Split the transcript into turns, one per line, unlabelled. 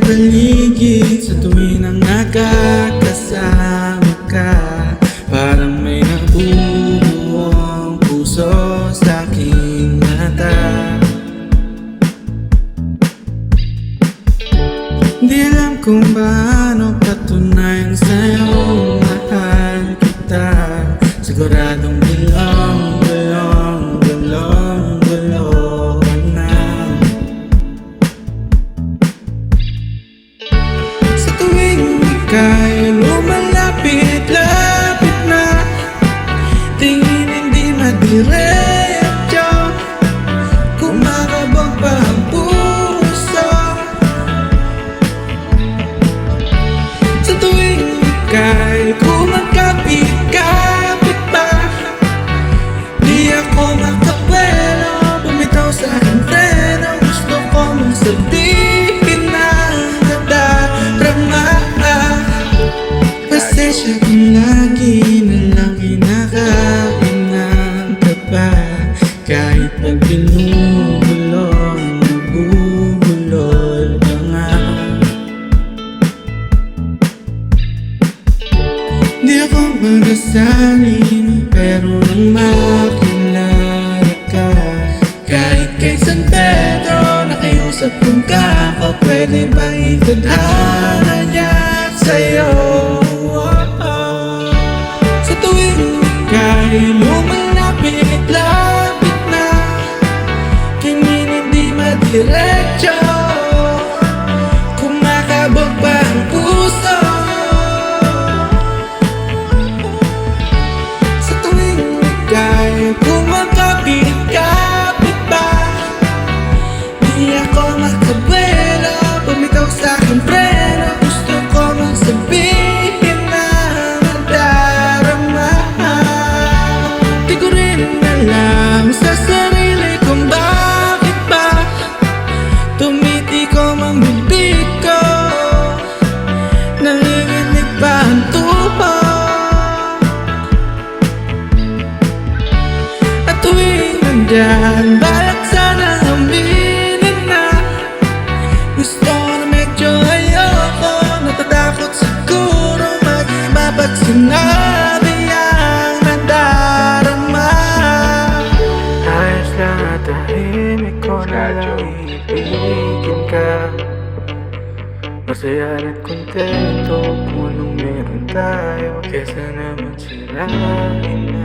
paligid sa tuwing ang nakakasama ka. Parang may nabubuo ang puso sa aking mata. Di alam kung paano patunayan sa'yo mahal kita. Siguradong gulong ka na. Sa tuwing ika'y lumalapit-lapit na, tingin hindi madiretso, kumakabog pa ang puso. Sa tuwing ika'y kumakapit-kapit pa, di ako makapwelo, bumitaw sa aking freno. Gusto ko mong sabihin na nadarama. Pasensya kung lagi na lang kinakain ng taba. Kahit pag binubulong, nabubulol ka nga. Di ako magasalin, pero nang makilala ka, kahit kay San Pedro nakiusap kung ka ako, pwede bang itadhana niya sa'yo? Sa tuwing ika'y lumalapit-lapit na, tingin hindi madiretso, kumakabog pa ang puso. Sa tuwing ika'y kumakapit-kapit pa, di ako makabwelo, bumitaw sa aking preno. Gusto ko mong sabihin na nadarama. Di ko rin alam sa sarili kung bakit ba tumitikom ang bibig ko, nanginginig pa ang tubo. At tuwing nandyan, balak sana aminin na gusto na medyo ayoko, natatakot siguro mag-iba pag sinabi ang nadarama. Ayos lang at tahimik ko na lang iibigin ka. Masaya at kontento kung anong meron tayo, kesa naman sirain na.